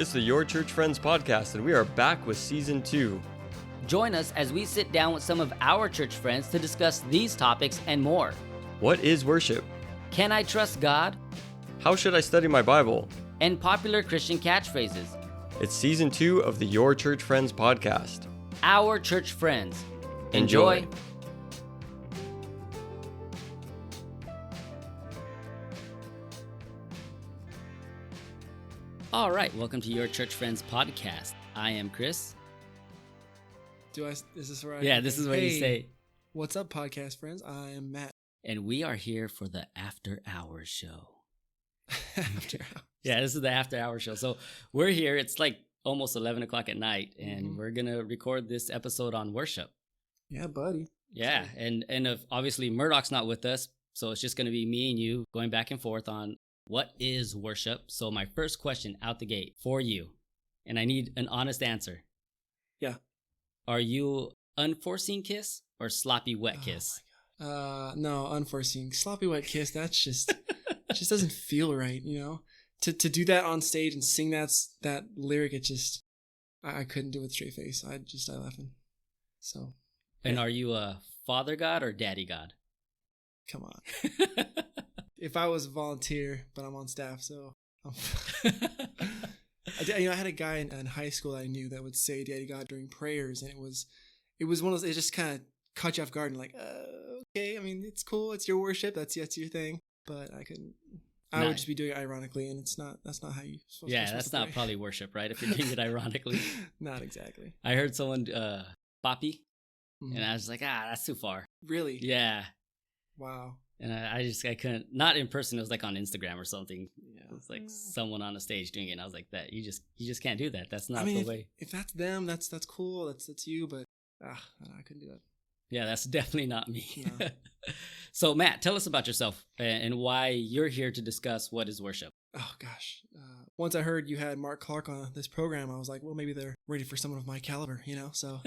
It's the Your Church Friends podcast, and we are back with season 2. Join us as we sit down with some of our church friends to discuss these topics and more. What is worship? Can I trust God? How should I study my Bible? And popular Christian catchphrases. It's season 2 of the Your Church Friends podcast. Our church friends. Enjoy. All right, welcome to Your Church Friends podcast. I am Chris. Is this right? Yeah, this is what you say. What's up, podcast friends? I am Matt. And we are here for the After Hours show. After hours. Yeah, this is the After Hours show. So we're here. It's like almost 11 o'clock at night, and we're going to record this episode on worship. Yeah, buddy. Yeah, and obviously Murdoch's not with us, so it's just going to be me and you going back and forth on what is worship. So my first question out the gate for you, and I need an honest answer. Yeah. Are you unforeseen kiss or sloppy wet kiss? No, unforeseen. Sloppy wet kiss, that's just, it just doesn't feel right, you know? To do that on stage and sing that lyric, it just, I couldn't do it with a straight face. I laughing. So. And are you a father God or daddy God? Come on. If I was a volunteer, but I'm on staff, so. I had a guy in high school that I knew that would say "Daddy God" during prayers, and it was one of those. It just kind of caught you off guard, and like, okay, I mean, it's cool, it's your worship, that's your thing, but I couldn't. I would just be doing it ironically, and that's not how you. That's not probably worship, right? If you're doing it ironically. Not exactly. I heard someone Papi, and I was like, that's too far. Really? Yeah. Wow. And I couldn't, not in person. It was like on Instagram or something. Yeah. It was like someone on a stage doing it. And I was like, that you just can't do that. That's not the way. If that's them, that's cool. That's you. But I couldn't do that. Yeah, that's definitely not me. No. So Matt, tell us about yourself and why you're here to discuss what is worship. Oh gosh. Once I heard you had Mark Clark on this program, I was like, well, maybe they're ready for someone of my caliber, you know. So,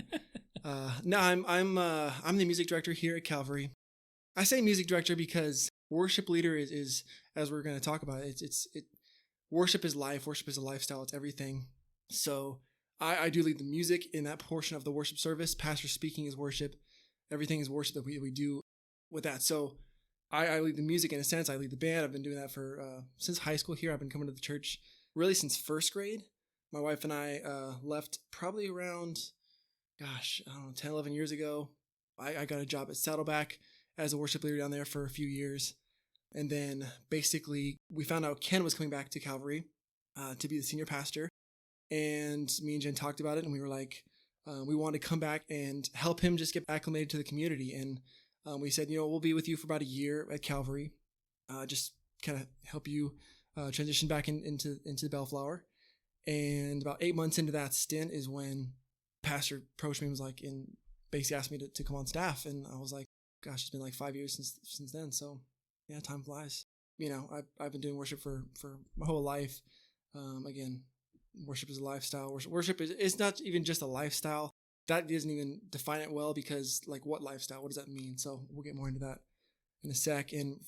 no, I'm the music director here at Calvary. I say music director because worship leader is as we're going to talk about it. Worship is life. Worship is a lifestyle. It's everything. So I do lead the music in that portion of the worship service. Pastor speaking is worship. Everything is worship that we do with that. So I lead the music in a sense. I lead the band. I've been doing that for since high school here. I've been coming to the church really since first grade. My wife and I left probably around, 10, 11 years ago. I got a job at Saddleback as a worship leader down there for a few years. And then basically we found out Ken was coming back to Calvary to be the senior pastor. And me and Jen talked about it, and we were like, we wanted to come back and help him just get acclimated to the community. And we said, we'll be with you for about a year at Calvary, just kind of help you transition back into the Bellflower. And about 8 months into that stint is when pastor approached me and was like, and basically asked me to come on staff. And I was like, gosh, it's been like 5 years since then. So yeah, time flies. I've been doing worship for my whole life. Again, worship is a lifestyle. Worship is not even just a lifestyle. That doesn't even define it well, because like, what lifestyle? What does that mean? So we'll get more into that in a sec. And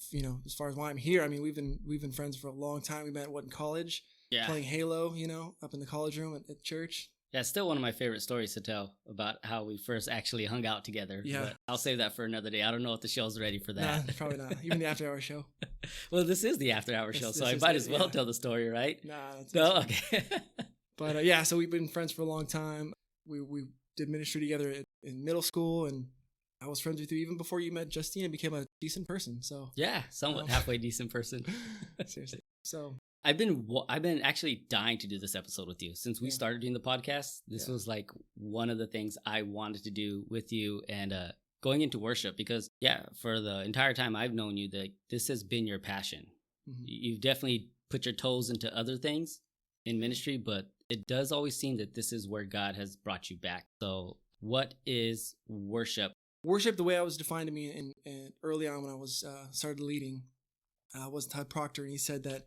as far as why I'm here, I mean, we've been friends for a long time. We met in college, playing Halo, up in the college room at church. Yeah, it's still one of my favorite stories to tell about how we first actually hung out together. Yeah. But I'll save that for another day. I don't know if the show's ready for that. Nah, probably not. Even the after hour show. Well, this is the after hour show, so I might as well tell the story, right? Nah. Okay. But so we've been friends for a long time. We did ministry together in middle school, and I was friends with you even before you met Justine and became a decent person. So yeah, somewhat halfway decent person. Seriously. So I've been actually dying to do this episode with you since we started doing the podcast. This was like one of the things I wanted to do with you, and going into worship, because for the entire time I've known you, that this has been your passion. Mm-hmm. You've definitely put your toes into other things in ministry, but it does always seem that this is where God has brought you back. So what is worship? Worship, the way I was defined to me in early on when I was started leading, was Todd Proctor, and he said that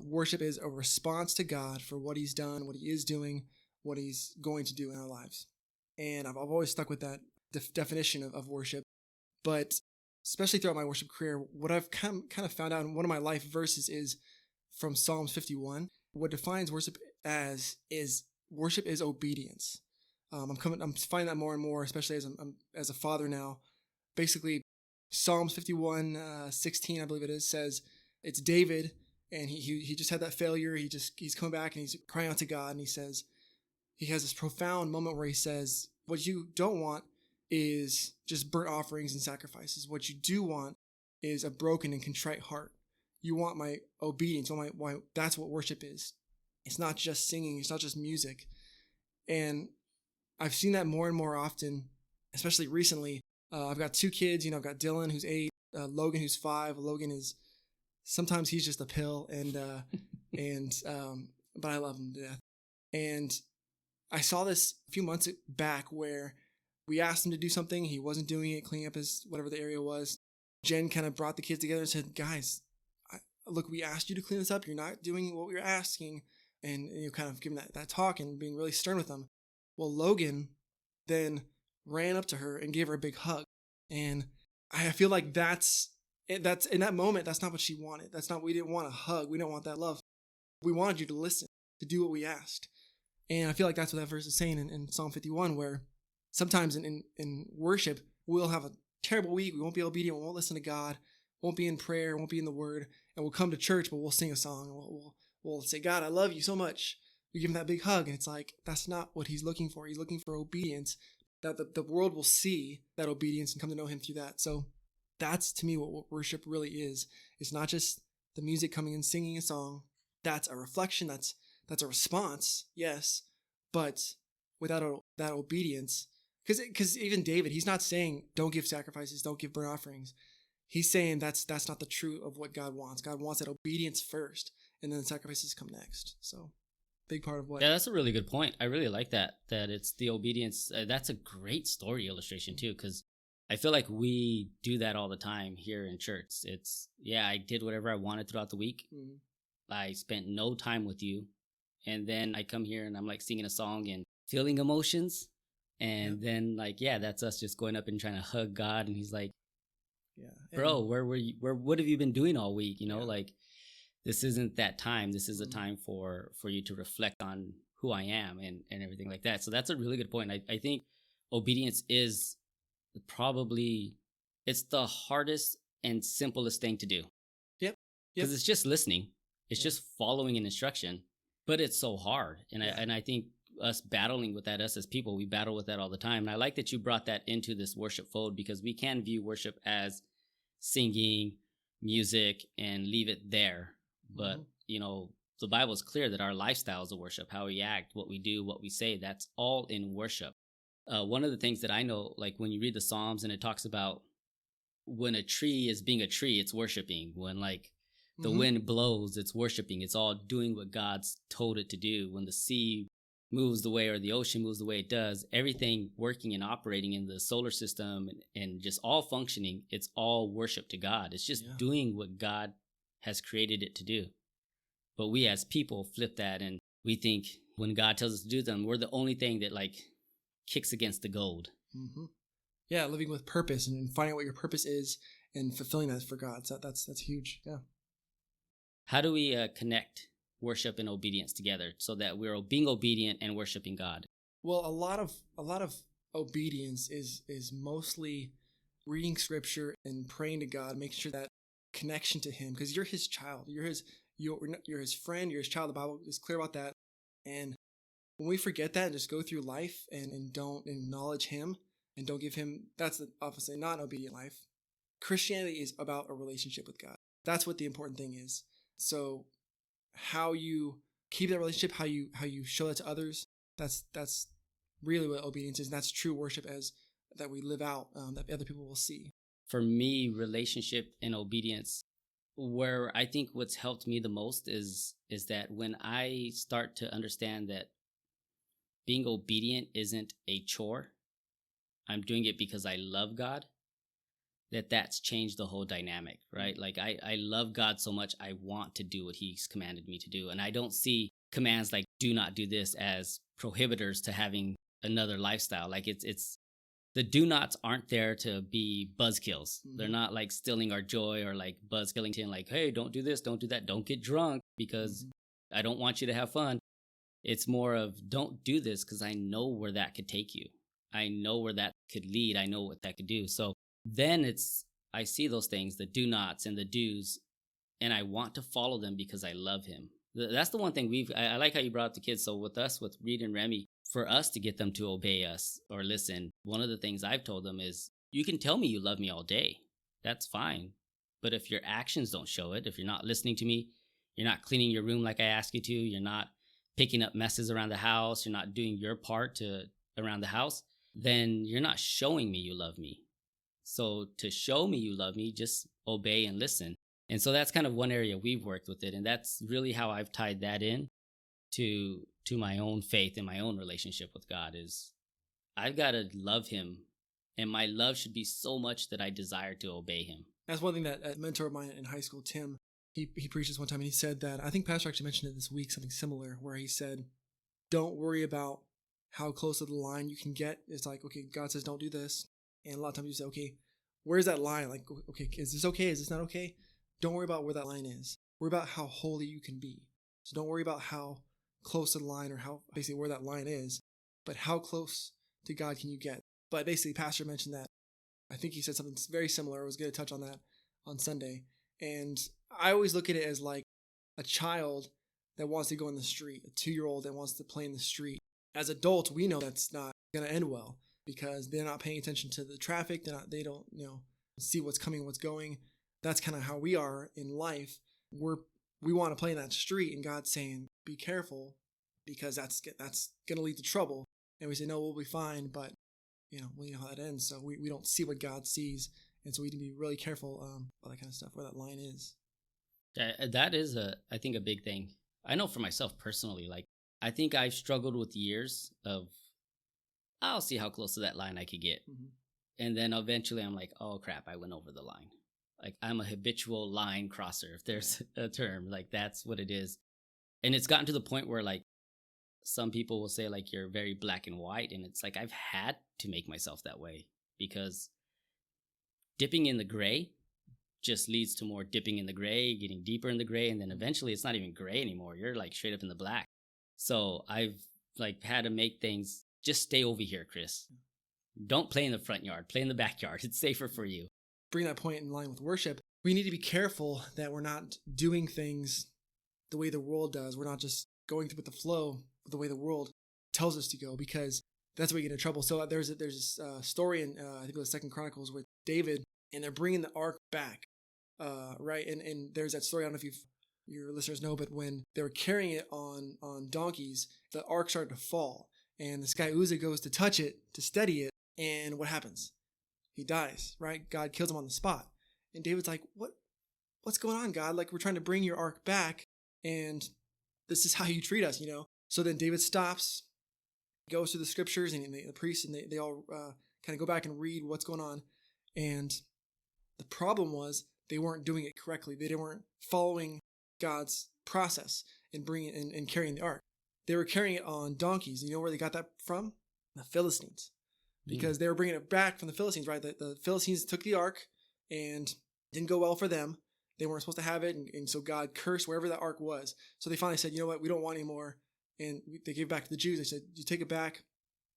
worship is a response to God for what he's done, what he is doing, what he's going to do in our lives. And I've always stuck with that definition of worship. But especially throughout my worship career, what I've kind of found out in one of my life verses is from Psalms 51. What defines worship as is worship is obedience. I'm finding that more and more, especially I'm as a father now. Basically, Psalms 51, 16, I believe it is, says it's David, and he just had that failure. He's coming back and he's crying out to God, and he has this profound moment where he says, what you don't want is just burnt offerings and sacrifices. What you do want is a broken and contrite heart. You want my obedience. That's what worship is. It's not just singing. It's not just music. And I've seen that more and more often, especially recently. I've got 2 kids. I've got Dylan, who's 8, Logan, who's 5. Logan sometimes he's just a pill, but I love him to death. And I saw this a few months back where we asked him to do something. He wasn't doing it, cleaning up his whatever the area was. Jen kind of brought the kids together and said, guys, look, we asked you to clean this up. You're not doing what we were asking. And kind of giving that talk and being really stern with them. Well, Logan then ran up to her and gave her a big hug. And I feel like that's in that moment, that's not what she wanted. We didn't want a hug. We don't want that love. We wanted you to listen, to do what we asked. And I feel like that's what that verse is saying in Psalm 51, where sometimes in worship, we'll have a terrible week. We won't be obedient. We won't listen to God. Won't be in prayer. Won't be in the Word. And we'll come to church, but we'll sing a song. And we'll say, God, I love you so much. We give him that big hug. And it's like, that's not what he's looking for. He's looking for obedience, that the world will see that obedience and come to know him through that. So that's, to me, what worship really is. It's not just the music coming and singing a song. That's a reflection. That's a response, yes. But without that obedience, because even David, he's not saying don't give sacrifices, don't give burnt offerings. He's saying that's not the truth of what God wants. God wants that obedience first, and then the sacrifices come next. So big part of what. Yeah, that's a really good point. I really like that it's the obedience. That's a great story illustration too, because I feel like we do that all the time here in church. It's, I did whatever I wanted throughout the week. Mm-hmm. I spent no time with you. And then I come here and I'm like singing a song and feeling emotions. And then that's us just going up and trying to hug God. And he's like, bro, where were you? What have you been doing all week? Like, this isn't that time. This is a time for you to reflect on who I am and everything like that. So that's a really good point. I think obedience is probably, it's the hardest and simplest thing to do. Yep. Because it's just listening. It's just following an instruction. But it's so hard. And I think us battling with that, us as people, we battle with that all the time. And I like that you brought that into this worship fold, because we can view worship as singing, music, and leave it there. But, the Bible is clear that our lifestyle is a worship, how we act, what we do, what we say, that's all in worship. One of the things that I know, like when you read the Psalms and it talks about when a tree is being a tree, it's worshiping. When the wind blows, it's worshiping. It's all doing what God's told it to do. When the sea moves the way, or the ocean moves the way it does, everything working and operating in the solar system and just all functioning, it's all worship to God. It's just doing what God has created it to do. But we as people flip that, and we think when God tells us to do them, we're the only thing that kicks against the gold. Mm-hmm. Yeah, living with purpose and finding out what your purpose is and fulfilling that for God. So that's huge. Yeah. How do we connect worship and obedience together so that we're being obedient and worshiping God? Well, a lot of obedience is mostly reading scripture and praying to God, making sure that connection to him, because you're his child. You're his friend. You're his child. The Bible is clear about that. And when we forget that and just go through life and don't acknowledge him and don't give him, that's obviously not an obedient life. Christianity is about a relationship with God. That's what the important thing is. So how you keep that relationship, how you show that to others, that's really what obedience is. And that's true worship that we live out, that other people will see. For me, relationship and obedience, where I think what's helped me the most is that when I start to understand that being obedient isn't a chore, I'm doing it because I love God, that's changed the whole dynamic, right? Like I love God so much, I want to do what he's commanded me to do. And I don't see commands like do not do this as prohibitors to having another lifestyle. Like it's the do nots aren't there to be buzzkills. Mm-hmm. They're not like stealing our joy or like buzzkilling, like, hey, don't do this, don't do that, don't get drunk because I don't want you to have fun. It's more of don't do this because I know where that could take you. I know where that could lead. I know what that could do. So then I see those things, the do nots and the do's, and I want to follow them because I love him. That's the one thing I like how you brought up the kids. So with us, with Reed and Remy, for us to get them to obey us or listen, one of the things I've told them is, you can tell me you love me all day. That's fine. But if your actions don't show it, if you're not listening to me, you're not cleaning your room like I ask you to, you're not picking up messes around the house, you're not doing your part around the house, then you're not showing me you love me. So to show me you love me, just obey and listen. And so that's kind of one area we've worked with it. And that's really how I've tied that in to my own faith and my own relationship with God is I've got to love him. And my love should be so much that I desire to obey him. That's one thing that a mentor of mine in high school, Tim, he preached this one time, and he said that, I think Pastor actually mentioned it this week, something similar, where he said, don't worry about how close to the line you can get. It's like, okay, God says don't do this. And a lot of times you say, okay, where's that line? Like, okay, is this okay? Is this not okay? Don't worry about where that line is. Worry about how holy you can be. So don't worry about how close to the line or how basically where that line is, but how close to God can you get? But basically, Pastor mentioned that. I think he said something very similar. I was going to touch on that on Sunday. And I always look at it as like a child that wants to go in the street, a 2-year-old that wants to play in the street. As adults, we know that's not going to end well because they're not paying attention to the traffic. They don't see what's coming, what's going. That's kind of how we are in life. We want to play in that street, and God's saying, be careful because that's going to lead to trouble. And we say, no, we'll be fine. But we know how that ends. So we don't see what God sees. And so we need to be really careful about that kind of stuff, where that line is. That is, I think, a big thing. I know for myself personally, like, I think I've struggled with years of, I'll see how close to that line I could get. Mm-hmm. And then eventually I'm like, oh, crap, I went over the line. Like, I'm a habitual line crosser, if there's a term. Like, that's what it is. And it's gotten to the point where, like, some people will say, like, you're very black and white. And it's like, I've had to make myself that way because dipping in the gray just leads to more dipping in the gray, getting deeper in the gray. And then eventually it's not even gray anymore. You're like straight up in the black. So I've like had to make things, just stay over here, Chris. Don't play in the front yard, play in the backyard. It's safer for you. Bring that point in line with worship. We need to be careful that we're not doing things the way the world does. We're not just going with the flow the way the world tells us to go, because that's where we get in trouble. So there's this story in I think it was 2 Chronicles with David, and they're bringing the ark back, right? And there's that story. I don't know if your listeners know, but when they were carrying it on donkeys, the ark started to fall, and this guy Uzzah goes to touch it to steady it, and what happens? He dies, right? God kills him on the spot, and David's like, "What's going on, God? Like, we're trying to bring your ark back, and this is how you treat us, So then David stops, goes through the scriptures, and the priests and they all kind of go back and read what's going on. And the problem was they weren't doing it correctly. They weren't following God's process in bringing and carrying the ark. They were carrying it on donkeys. You know where they got that from? The Philistines. Because they were bringing it back from the Philistines, right? The Philistines took the ark and didn't go well for them. They weren't supposed to have it. And so God cursed wherever that ark was. So they finally said, you know what? We don't want any more. And they gave it back to the Jews. They said, you take it back,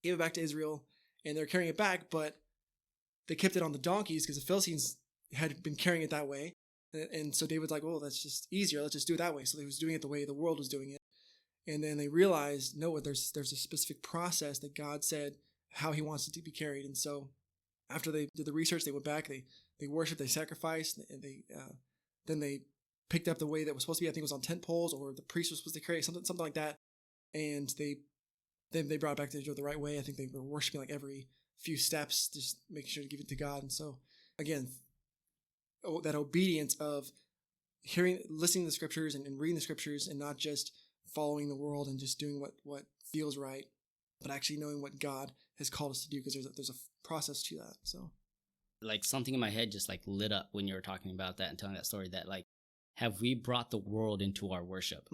gave it back to Israel, and they're carrying it back, but they kept it on the donkeys because the Philistines had been carrying it that way. And so David's like, well, that's just easier. Let's just do it that way. So they was doing it the way the world was doing it. And then they realized, no, there's a specific process that God said how he wants it to be carried. And so after they did the research, they went back, they worshiped, they sacrificed, and then they picked up the way that was supposed to be. I think it was on tent poles, or the priest was supposed to carry something like that. And they brought it back to Israel the right way. I think they were worshiping like every few steps, just making sure to give it to God. And so again, that obedience of listening to the scriptures and reading the scriptures, and not just following the world and just doing what feels right, but actually knowing what God has called us to do, because there's a process to that. So like something in my head just like lit up when you were talking about that and telling that story, that like, have we brought the world into our worship?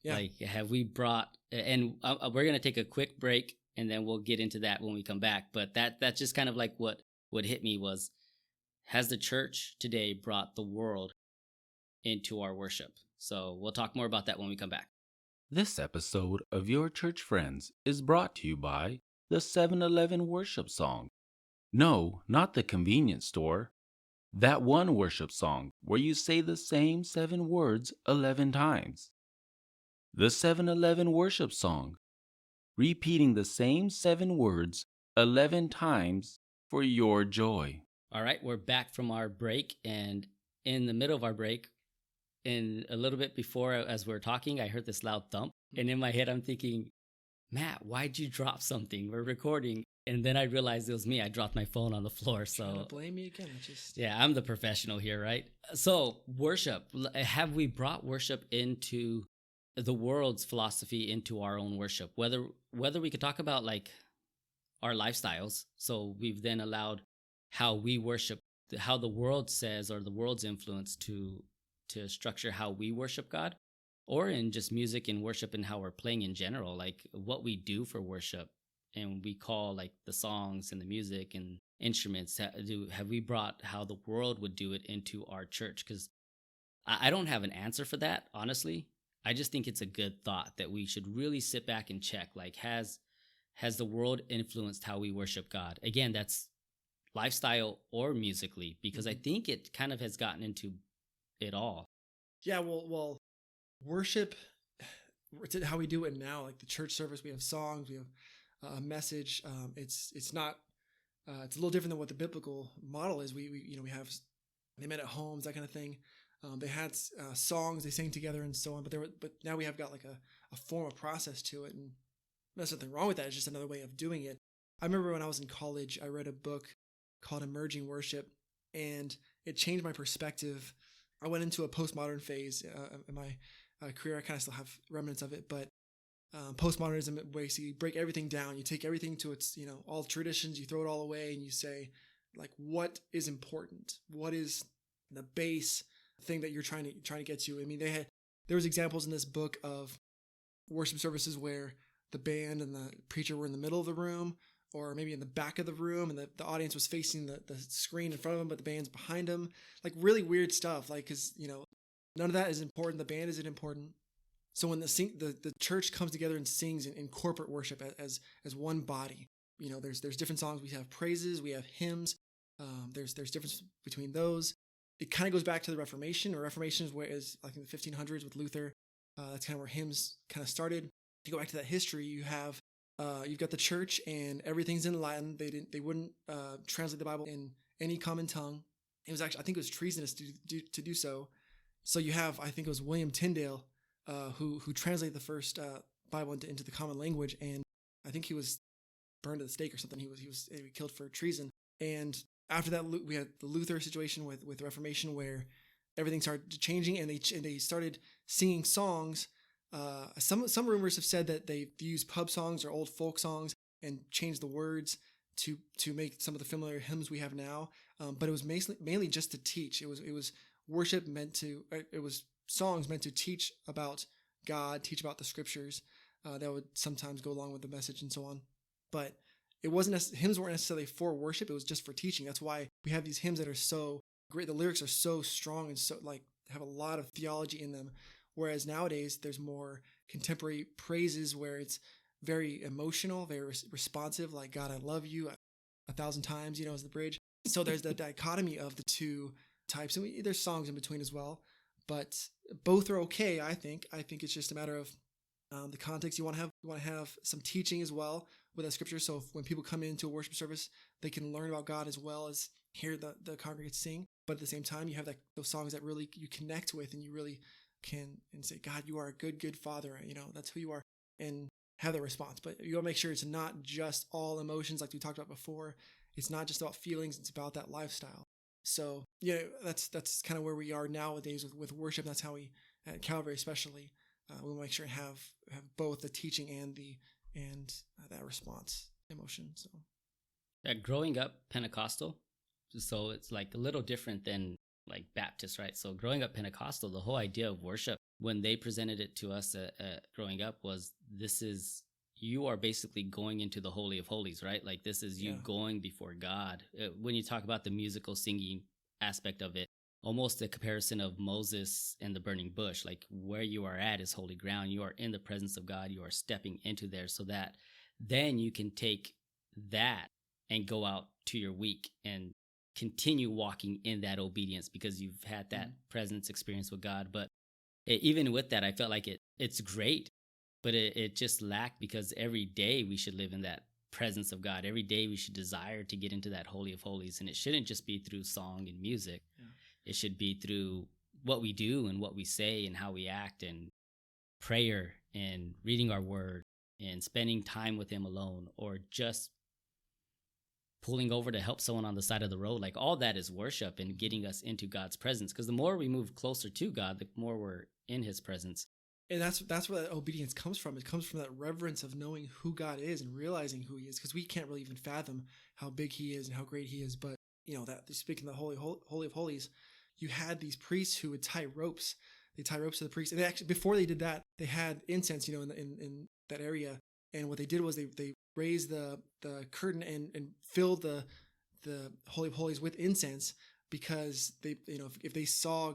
Yeah. Like, have we brought, and we're going to take a quick break and then we'll get into that when we come back. But that's just kind of like what hit me was, has the church today brought the world into our worship? So we'll talk more about that when we come back. This episode of Your Church Friends is brought to you by the 7-Eleven worship song. No, not the convenience store. That one worship song where you say the same 7 words 11 times. The 7-Eleven worship song, repeating the same 7 words 11 times for your joy. All right, we're back from our break, and in the middle of our break, and a little bit before, as we were talking, I heard this loud thump, and in my head, I'm thinking, Matt, why'd you drop something? We're recording. And then I realized it was me. I dropped my phone on the floor. So blame me again. Yeah, I'm the professional here, right? So worship, have we brought worship into the world's philosophy into our own worship? Whether we could talk about like our lifestyles. So we've then allowed how we worship, how the world says, or the world's influence to structure how we worship God, or in just music and worship and how we're playing in general, like what we do for worship. And we call like the songs and the music and instruments. Have we brought how the world would do it into our church? Because I don't have an answer for that, honestly. I just think it's a good thought that we should really sit back and check, like, has the world influenced how we worship God? Again, that's lifestyle or musically, because I think it kind of has gotten into it all. Yeah, well, worship, how we do it now, like the church service, we have songs, we have a message. It's not. It's a little different than what the biblical model is. We have, they met at homes, that kind of thing. They had songs they sang together and so on. But now we have got like a form, a process to it, and there's nothing wrong with that. It's just another way of doing it. I remember when I was in college, I read a book called Emerging Worship, and it changed my perspective. I went into a postmodern phase in my career. I kind of still have remnants of it, but postmodernism, basically break everything down. You take everything to its, all traditions, you throw it all away, and you say, like, what is important? What is the base thing that you're trying to get to? I mean, there was examples in this book of worship services where the band and the preacher were in the middle of the room, or maybe in the back of the room, and the audience was facing the screen in front of them, but the band's behind them. Like really weird stuff. Like, because none of that is important. The band isn't important. So when the church comes together and sings in corporate worship as one body, there's different songs. We have praises, we have hymns. There's difference between those. It kind of goes back to the Reformation. Or Reformation is like in the 1500s with Luther. That's kind of where hymns kind of started. If you go back to that history, you've got the church and everything's in Latin. They wouldn't translate the Bible in any common tongue. It was actually, I think it was treasonous to do so. So you have, I think it was William Tyndale, who translated the first Bible into the common language, and I think he was burned at the stake or something. He was killed for treason. And after that, we had the Luther situation with the Reformation, where everything started changing, and they started singing songs. Some rumors have said that they used pub songs or old folk songs and changed the words to make some of the familiar hymns we have now. But it was mainly just to teach. It was worship it was songs meant to teach about God, teach about the scriptures. That would sometimes go along with the message and so on. But hymns weren't necessarily for worship. It was just for teaching. That's why we have these hymns that are so great. The lyrics are so strong and so have a lot of theology in them. Whereas nowadays there's more contemporary praises where it's very emotional, very responsive, like God, I love you 1,000 times, as the bridge. So there's the dichotomy of the two types, and there's songs in between as well. But both are okay, I think. I think it's just a matter of the context. You want to have some teaching as well with that scripture. So when people come into a worship service, they can learn about God as well as hear the congregants sing. But at the same time, you have those songs that really you connect with, and you really can and say, God, you are a good father. That's who you are, and have that response. But you got to make sure it's not just all emotions like we talked about before. It's not just about feelings. It's about that lifestyle. So that's kind of where we are nowadays with worship. That's how we at Calvary especially we want to make sure to have both the teaching and that response emotion. So growing up Pentecostal, so it's like a little different than like Baptist, right? So growing up Pentecostal, the whole idea of worship when they presented it to us growing up was you are basically going into the Holy of Holies, right? Like this is you going before God. When you talk about the musical singing aspect of it, almost a comparison of Moses and the burning bush. Like where you are at is holy ground. You are in the presence of God. You are stepping into there so that then you can take that and go out to your week and continue walking in that obedience because you've had that presence experience with God. But even with that, I felt like it's great, but it just lacked because every day we should live in that presence of God. Every day we should desire to get into that Holy of Holies. And it shouldn't just be through song and music. Yeah. It should be through what we do and what we say and how we act and prayer and reading our word and spending time with him alone or just pulling over to help someone on the side of the road. Like all that is worship and getting us into God's presence. Because the more we move closer to God, the more we're in his presence. And that's where that obedience comes from. It comes from that reverence of knowing who God is and realizing who he is, because we can't really even fathom how big he is and how great he is. But, that speaking of the Holy of Holies, you had these priests who would tie ropes. They tie ropes to the priests. And they actually, before they did that, they had incense, in that area. And what they did was they raised the curtain and filled the Holy of Holies with incense, because they, if they saw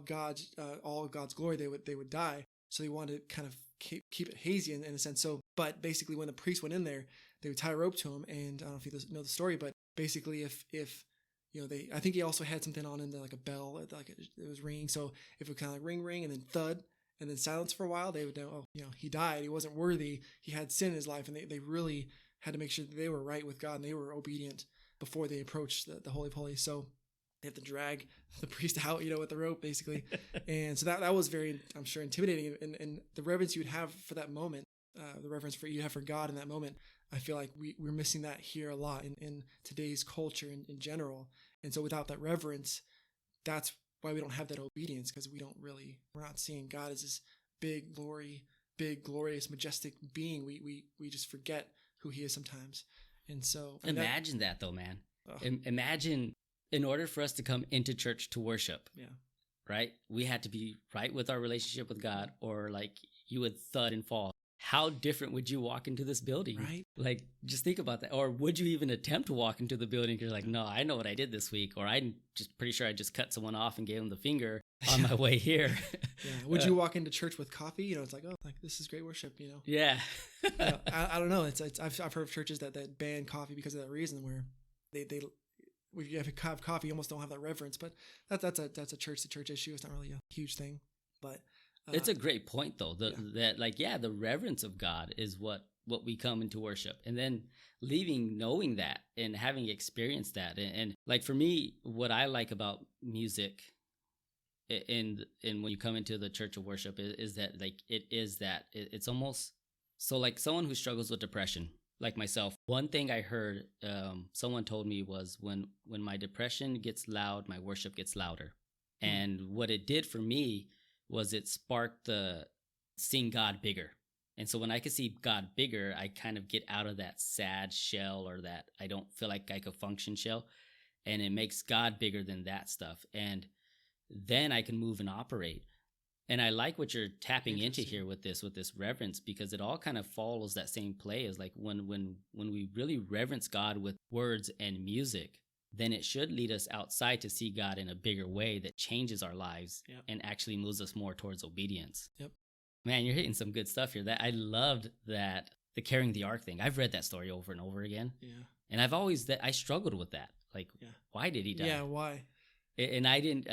all of God's glory, they would die. So they wanted to kind of keep it hazy in a sense. So, but basically when the priest went in there, they would tie a rope to him. And I don't know if you know the story, but basically if I think he also had something on in there, like a bell, like it was ringing. So if it would kind of like ring, and then thud, and then silence for a while, they would know, he died. He wasn't worthy. He had sin in his life. And they really had to make sure that they were right with God and they were obedient before they approached the Holy of Holies. So they have to drag the priest out, with the rope, basically. And so that was very, I'm sure, intimidating. And the reverence you would have for that moment, the reverence you have for God in that moment, I feel like we're missing that here a lot in today's culture in general. And so without that reverence, that's why we don't have that obedience, because we're not seeing God as this big, glorious, majestic being. We just forget who he is sometimes. And so imagine that though, man. Imagine, in order for us to come into church to worship, right, we had to be right with our relationship with God, or like you would thud and fall. How different would you walk into this building? Right. Like, just think about that. Or would you even attempt to walk into the building? You're like, no, I know what I did this week. Or I'm just pretty sure I just cut someone off and gave them the finger on my way here. Yeah. Would you walk into church with coffee? It's like, oh, like this is great worship, Yeah. I don't know. I've heard of churches that ban coffee because of that reason, where they if you have coffee, you almost don't have that reverence. But that's a church to church issue. It's not really a huge thing, but it's a great point though. The reverence of God is what we come into worship, and then leaving knowing that and having experienced that. And like for me, what I like about music and when you come into the church of worship is that like it's almost so like someone who struggles with depression, like myself. One thing I heard someone told me was when my depression gets loud, my worship gets louder. And what it did for me was it sparked the seeing God bigger. And so when I could see God bigger, I kind of get out of that sad shell, or that I don't feel like I could function shell. And it makes God bigger than that stuff. And then I can move and operate. And I like what you're tapping into here with this reverence, because it all kind of follows that same play as like when we really reverence God with words and music, then it should lead us outside to see God in a bigger way that changes our lives and actually moves us more towards obedience. Yep. Man, you're hitting some good stuff here. That I loved that, the carrying the ark thing. I've read that story over and over again. Yeah. And I struggled with that. Like, why did he die? Yeah, why? And I didn't,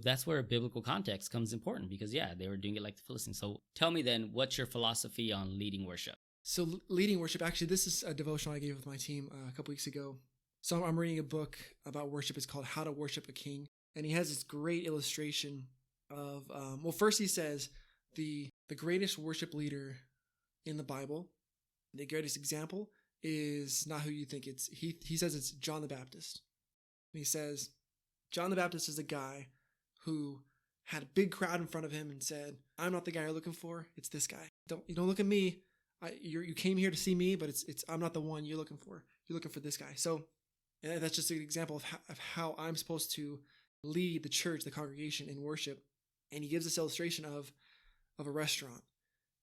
that's where biblical context comes important, because they were doing it like the Philistines. So tell me then, what's your philosophy on leading worship? So leading worship, actually, this is a devotional I gave with my team a couple weeks ago. So I'm reading a book about worship. It's called How to Worship a King. And he has this great illustration of, first he says the greatest worship leader in the Bible, the greatest example is not who you think it's. He says it's John the Baptist. And he says, John the Baptist is a guy who had a big crowd in front of him and said, I'm not the guy you're looking for. It's this guy. You don't look at me. You came here to see me, but I'm not the one you're looking for. You're looking for this guy. So that's just an example of how I'm supposed to lead the church, the congregation in worship. And he gives this illustration of a restaurant.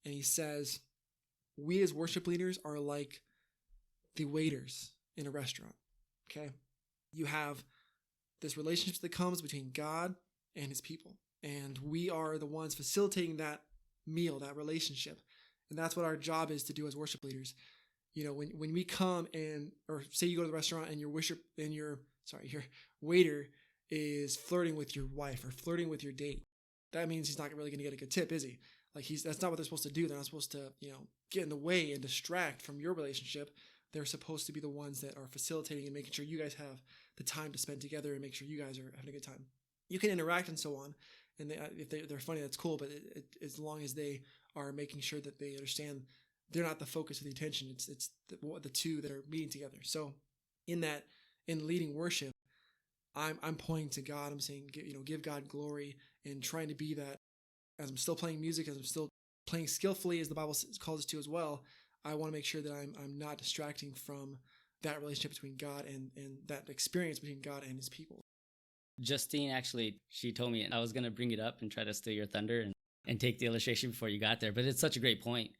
And he says, we as worship leaders are like the waiters in a restaurant. Okay. You have this relationship that comes between God and his people. And we are the ones facilitating that meal, that relationship. And that's what our job is to do as worship leaders. You know, when we come or say you go to the restaurant and your waiter is flirting with your wife or flirting with your date, that means he's not really going to get a good tip, is he? Like that's not what they're supposed to do. They're not supposed to, get in the way and distract from your relationship. They're supposed to be the ones that are facilitating and making sure you guys have the time to spend together and make sure you guys are having a good time. You can interact and so on, and if they're funny, that's cool. But as long as they are making sure that they understand they're not the focus of the attention, it's the two that are meeting together. So in leading worship, I'm pointing to God. I'm saying, give God glory and trying to be that. As I'm still playing music, as I'm still playing skillfully, as the Bible calls us to as well, I want to make sure that I'm not distracting from that relationship between God and that experience between God and his people. Justine, actually, she told me I was going to bring it up and try to steal your thunder and take the illustration before you got there. But it's such a great point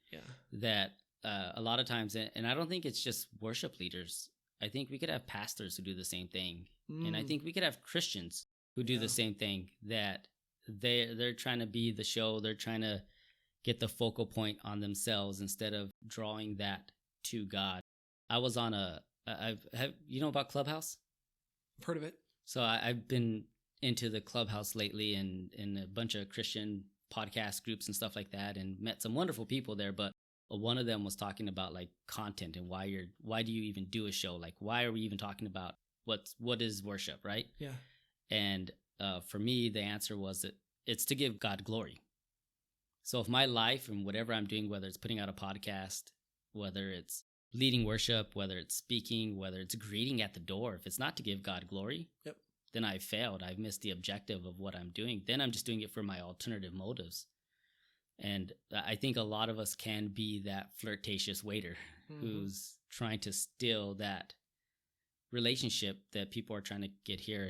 that a lot of times, and I don't think it's just worship leaders. I think we could have pastors who do the same thing. And I think we could have Christians who do the same thing, that they're trying to be the show. They're trying to get the focal point on themselves instead of drawing that to God. I was on you know about Clubhouse? I've heard of it. So I've been into the Clubhouse lately and a bunch of Christian podcast groups and stuff like that, and met some wonderful people there. But one of them was talking about like content and why do you even do a show? Like, why are we even talking about what is worship, right? Yeah. And for me, the answer was that it's to give God glory. So if my life and whatever I'm doing, whether it's putting out a podcast, whether it's leading worship, whether it's speaking, whether it's greeting at the door, if it's not to give God glory, then I've failed. I've missed the objective of what I'm doing. Then I'm just doing it for my alternative motives. And I think a lot of us can be that flirtatious waiter who's trying to steal that relationship that people are trying to get here.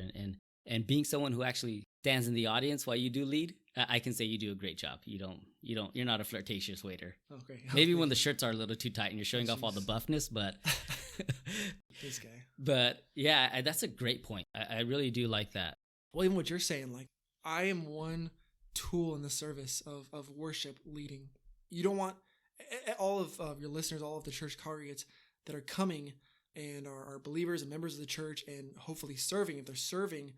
And being someone who actually stands in the audience while you do lead, I can say you do a great job. You're not a flirtatious waiter. Oh, great. Maybe when the shirts are a little too tight and you're showing off all the buffness, but this guy. But yeah, that's a great point. I really do like that. Well, even what you're saying, like, I am one tool in the service of worship leading. You don't want all of your listeners, all of the church congregates that are coming and are believers and members of the church and hopefully serving. If they're serving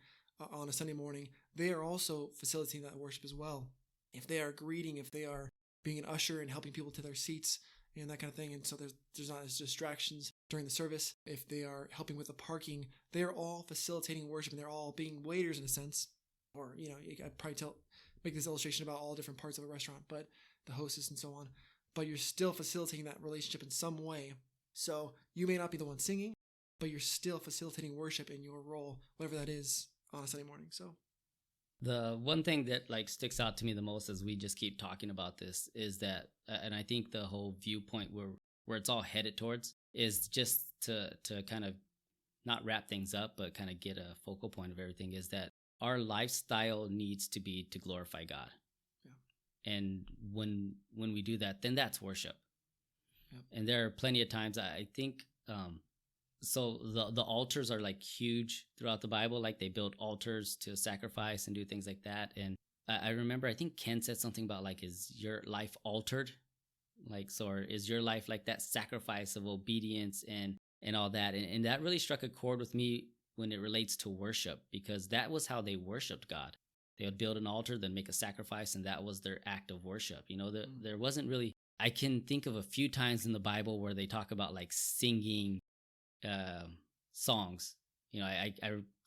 on a Sunday morning, they are also facilitating that worship as well. If they are greeting, if they are being an usher and helping people to their seats and that kind of thing, and so there's not as distractions during the service. If they are helping with the parking, they are all facilitating worship and they're all being waiters in a sense. Or, I'd probably make this illustration about all different parts of a restaurant, but the hostess and so on. But you're still facilitating that relationship in some way. So you may not be the one singing, but you're still facilitating worship in your role, whatever that is, on a Sunday morning. So the one thing that like sticks out to me the most as we just keep talking about this is that, and I think the whole viewpoint where it's all headed towards is just to kind of not wrap things up, but kind of get a focal point of everything, is that our lifestyle needs to be to glorify God. Yeah. And when we do that, then that's worship. Yep. And there are plenty of times I think, so the altars are like huge throughout the Bible. Like they build altars to sacrifice and do things like that. And I remember, I think Ken said something about like, is your life altered? Like, so or is your life like that sacrifice of obedience and all that? And that really struck a chord with me when it relates to worship, because that was how they worshiped God. They would build an altar, then make a sacrifice, and that was their act of worship. There wasn't really, I can think of a few times in the Bible where they talk about like singing songs.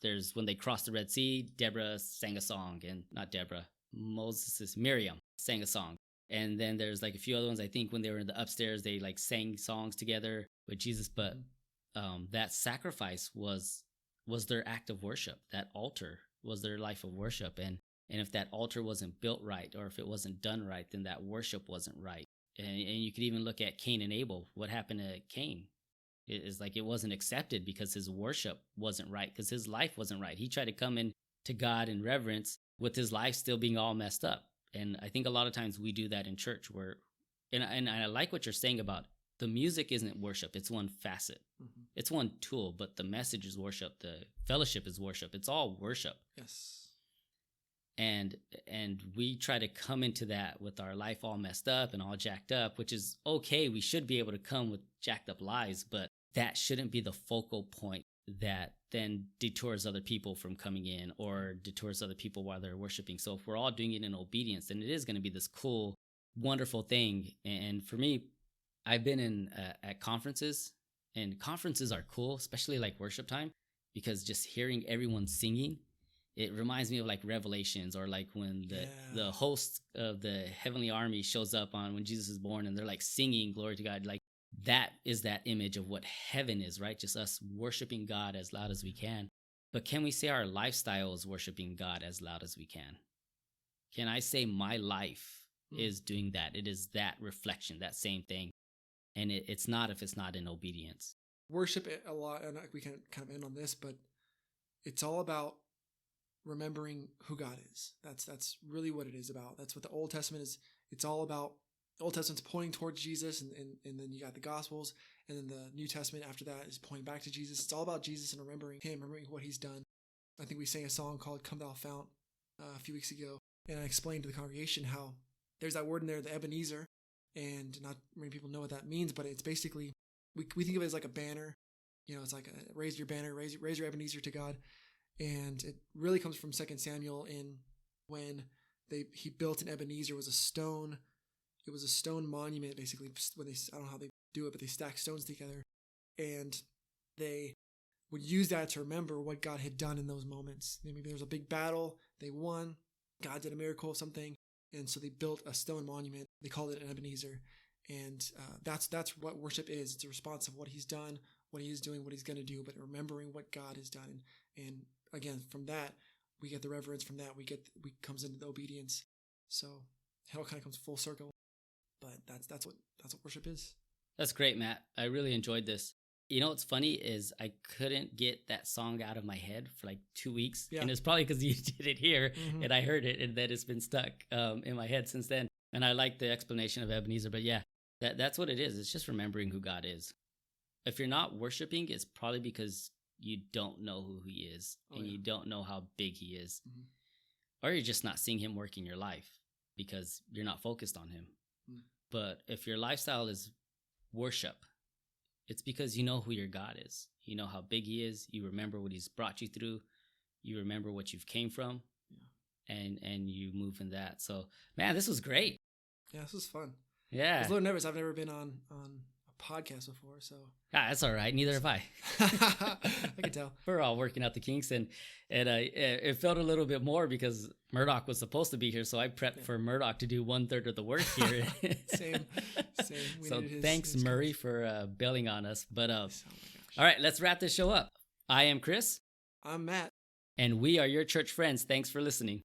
There's when they crossed the Red Sea, Deborah sang a song, and not Deborah, Miriam sang a song. And then there's like a few other ones. I think when they were in the upstairs, they like sang songs together with Jesus. But that sacrifice was their act of worship. That altar was their life of worship. And if that altar wasn't built right, or if it wasn't done right, then that worship wasn't right. And you could even look at Cain and Abel. What happened to Cain? It is like it wasn't accepted because his worship wasn't right, because his life wasn't right. He tried to come in to God in reverence with his life still being all messed up. And I think a lot of times we do that in church and I like what you're saying about the music isn't worship. It's one facet. Mm-hmm. It's one tool, but the message is worship. The fellowship is worship. It's all worship. Yes. and we try to come into that with our life all messed up and all jacked up, which is okay. We should be able to come with jacked up lives, but that shouldn't be the focal point that then detours other people from coming in or detours other people while they're worshiping. So if we're all doing it in obedience, then it is going to be this cool, wonderful thing. And for me, I've been in at conferences, and conferences are cool, especially like worship time, because just hearing everyone singing, it reminds me of like Revelations, or like when the host of the heavenly army shows up on when Jesus is born, and they're like singing glory to God. Like that is that image of what heaven is, right? Just us worshiping God as loud as we can. But can we say our lifestyle is worshiping God as loud as we can? Can I say my life is doing that? It is that reflection, that same thing. And it's not if it's not in obedience. Worship a lot, and we can kind of end on this, but it's all about remembering who God is. That's really what it is about. That's what the Old Testament is. It's all about. The Old Testament's pointing towards Jesus, and then you got the Gospels, and then the New Testament after that is pointing back to Jesus. It's all about Jesus and remembering Him, remembering what He's done. I think we sang a song called "Come Thou Fount" a few weeks ago, and I explained to the congregation how there's that word in there, the Ebenezer, and not many people know what that means, but it's basically, we think of it as like a banner. You know, it's like raise your banner, raise your Ebenezer to God. And it really comes from 2 Samuel when he built an Ebenezer. It was a stone monument, basically. When I don't know how they do it, but they stack stones together, and they would use that to remember what God had done in those moments. Maybe there was a big battle, they won, God did a miracle of something, and so they built a stone monument. They called it an Ebenezer, and that's what worship is. It's a response of what He's done, what He is doing, what He's going to do, but remembering what God has done. And again, from that, we get the reverence. From that, we comes into the obedience. So it all kind of comes full circle. But that's what worship is. That's great, Matt. I really enjoyed this. You know what's funny is I couldn't get that song out of my head for like 2 weeks. Yeah. And it's probably because you did it here and I heard it, and then it's been stuck in my head since then. And I like the explanation of Ebenezer. But yeah, that's what it is. It's just remembering who God is. If you're not worshiping, it's probably because you don't know who He is, and you don't know how big He is. Or you're just not seeing Him work in your life because you're not focused on Him. But if your lifestyle is worship, it's because you know who your God is. You know how big He is. You remember what He's brought you through. You remember what you've came from, and you move in that. So, man, this was great. Yeah, this was fun. Yeah. I was a little nervous. I've never been on a podcast before, so. That's all right. Neither have I. I can tell. We're all working out the kinks, and it felt a little bit more because Murdoch was supposed to be here, so I prepped for Murdoch to do 1/3 of the work here. Same. So thanks, Murray, for bailing on us. But all right, let's wrap this show up. I am Chris. I'm Matt. And we are your church friends. Thanks for listening.